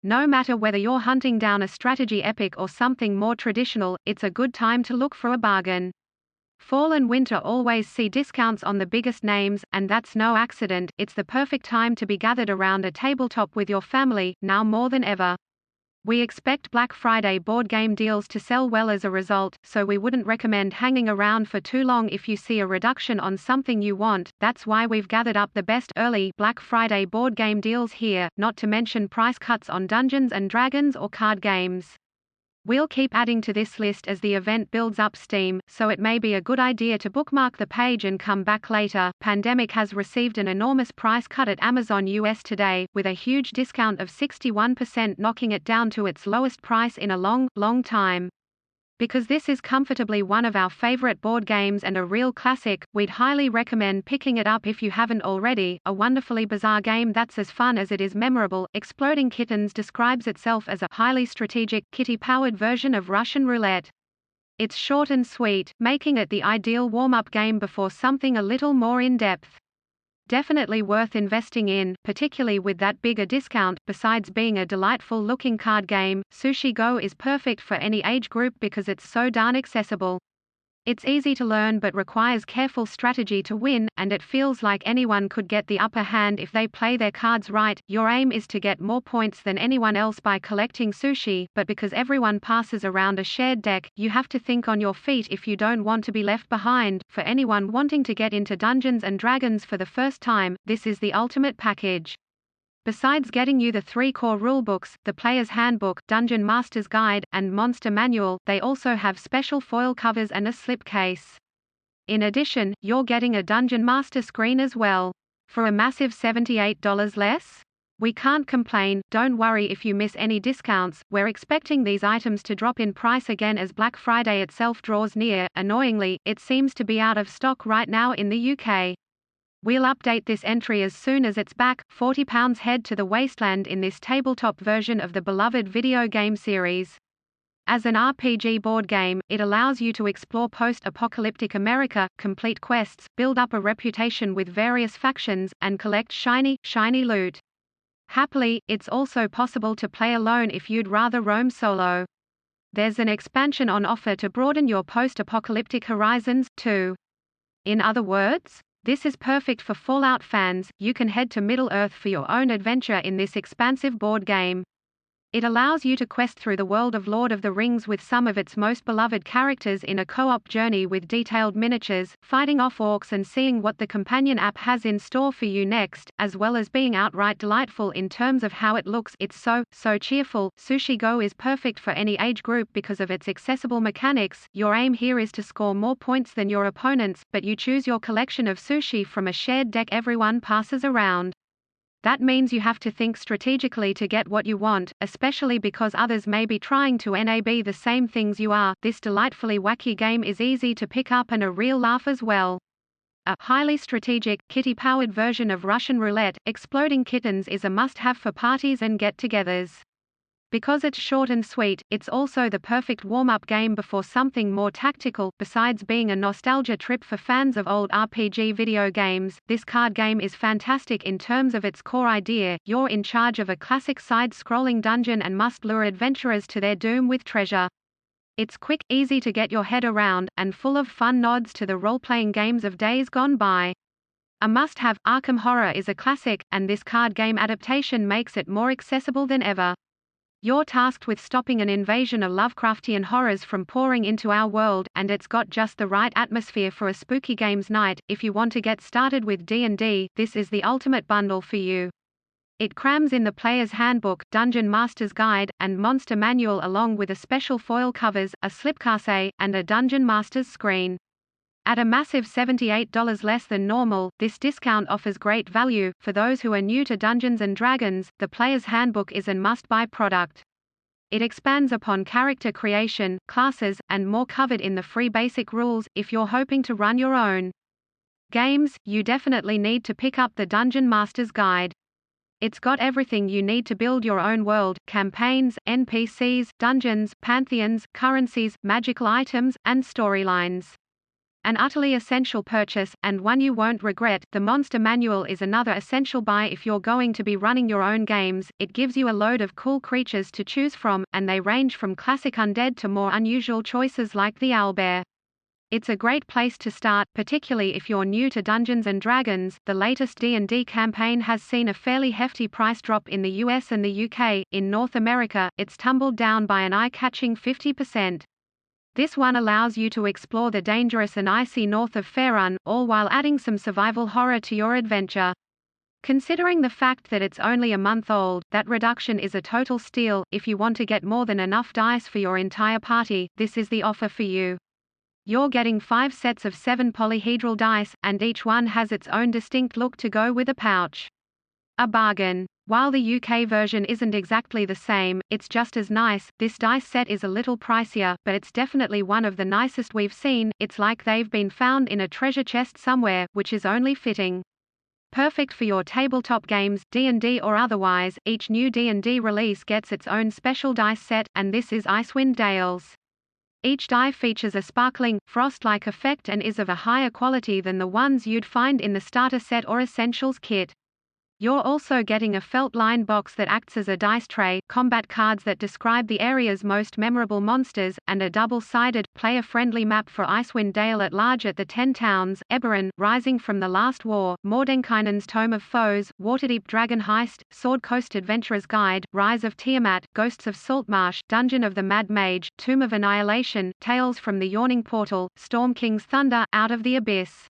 No matter whether you're hunting down a strategy epic or something more traditional, it's a good time to look for a bargain. Fall and winter always see discounts on the biggest names, and that's no accident. It's the perfect time to be gathered around a tabletop with your family, now more than ever. We expect Black Friday board game deals to sell well as a result, so we wouldn't recommend hanging around for too long if you see a reduction on something you want. That's why we've gathered up the best early Black Friday board game deals here, not to mention price cuts on Dungeons & Dragons or card games. We'll keep adding to this list as the event builds up steam, so it may be a good idea to bookmark the page and come back later. Pandemic has received an enormous price cut at Amazon US today, with a huge discount of 61%, knocking it down to its lowest price in a long time. Because this is comfortably one of our favorite board games and a real classic, we'd highly recommend picking it up if you haven't already. A wonderfully bizarre game that's as fun as it is memorable, Exploding Kittens describes itself as a highly strategic, kitty-powered version of Russian roulette. It's short and sweet, making it the ideal warm-up game before something a little more in-depth. Definitely worth investing in, particularly with that bigger discount. Besides being a delightful looking card game, Sushi Go is perfect for any age group because it's so darn accessible. It's easy to learn but requires careful strategy to win, and it feels like anyone could get the upper hand if they play their cards right. Your aim is to get more points than anyone else by collecting sushi, but because everyone passes around a shared deck, you have to think on your feet if you don't want to be left behind. For anyone wanting to get into Dungeons & Dragons for the first time, this is the ultimate package. Besides getting you the 3 core rulebooks, the Player's Handbook, Dungeon Master's Guide, and Monster Manual, they also have special foil covers and a slipcase. In addition, you're getting a Dungeon Master screen as well. For a massive $78 less? We can't complain. Don't worry if you miss any discounts, we're expecting these items to drop in price again as Black Friday itself draws near. Annoyingly, it seems to be out of stock right now in the UK. We'll update this entry as soon as it's back. £40 head to the wasteland in this tabletop version of the beloved video game series. As an RPG board game, it allows you to explore post-apocalyptic America, complete quests, build up a reputation with various factions, and collect shiny loot. Happily, it's also possible to play alone if you'd rather roam solo. There's an expansion on offer to broaden your post-apocalyptic horizons, too. In other words, this is perfect for Fallout fans. You can head to Middle-earth for your own adventure in this expansive board game. It allows you to quest through the world of Lord of the Rings with some of its most beloved characters in a co-op journey with detailed miniatures, fighting off orcs and seeing what the companion app has in store for you next, as well as being outright delightful in terms of how it looks. It's so cheerful. Sushi Go is perfect for any age group because of its accessible mechanics. Your aim here is to score more points than your opponents, but you choose your collection of sushi from a shared deck everyone passes around. That means you have to think strategically to get what you want, especially because others may be trying to nab the same things you are. This delightfully wacky game is easy to pick up and a real laugh as well. A highly strategic, kitty-powered version of Russian roulette, Exploding Kittens is a must-have for parties and get-togethers. Because it's short and sweet, it's also the perfect warm-up game before something more tactical. Besides being a nostalgia trip for fans of old RPG video games, this card game is fantastic in terms of its core idea. You're in charge of a classic side-scrolling dungeon and must lure adventurers to their doom with treasure. It's quick, easy to get your head around, and full of fun nods to the role-playing games of days gone by. A must-have. Arkham Horror is a classic, and this card game adaptation makes it more accessible than ever. You're tasked with stopping an invasion of Lovecraftian horrors from pouring into our world, and it's got just the right atmosphere for a spooky games night. If you want to get started with D&D, this is the ultimate bundle for you. It crams in the Player's Handbook, Dungeon Master's Guide, and Monster Manual along with a special foil covers, a slipcase, and a Dungeon Master's screen. At a massive $78 less than normal, this discount offers great value. For those who are new to Dungeons & Dragons, the Player's Handbook is a must-buy product. It expands upon character creation, classes, and more covered in the free basic rules. If you're hoping to run your own games, you definitely need to pick up the Dungeon Master's Guide. It's got everything you need to build your own world: campaigns, NPCs, dungeons, pantheons, currencies, magical items, and storylines. An utterly essential purchase, and one you won't regret. The Monster Manual is another essential buy if you're going to be running your own games. It gives you a load of cool creatures to choose from, and they range from classic undead to more unusual choices like the owlbear. It's a great place to start, particularly if you're new to Dungeons & Dragons. The latest D&D campaign has seen a fairly hefty price drop in the US and the UK. In North America, it's tumbled down by an eye-catching 50%. This one allows you to explore the dangerous and icy north of Faerun, all while adding some survival horror to your adventure. Considering the fact that it's only a month old, that reduction is a total steal. If you want to get more than enough dice for your entire party, this is the offer for you. You're getting 5 sets of 7 polyhedral dice, and each one has its own distinct look to go with a pouch. A bargain. While the UK version isn't exactly the same, it's just as nice. This dice set is a little pricier, but it's definitely one of the nicest we've seen. It's like they've been found in a treasure chest somewhere, which is only fitting. Perfect for your tabletop games, D&D or otherwise. Each new D&D release gets its own special dice set, and this is Icewind Dale's. Each die features a sparkling, frost-like effect and is of a higher quality than the ones you'd find in the starter set or essentials kit. You're also getting a felt-lined box that acts as a dice tray, combat cards that describe the area's most memorable monsters, and a double-sided, player-friendly map for Icewind Dale at large at the 10 towns: Eberron, Rising from the Last War, Mordenkainen's Tome of Foes, Waterdeep Dragon Heist, Sword Coast Adventurer's Guide, Rise of Tiamat, Ghosts of Saltmarsh, Dungeon of the Mad Mage, Tomb of Annihilation, Tales from the Yawning Portal, Storm King's Thunder, Out of the Abyss.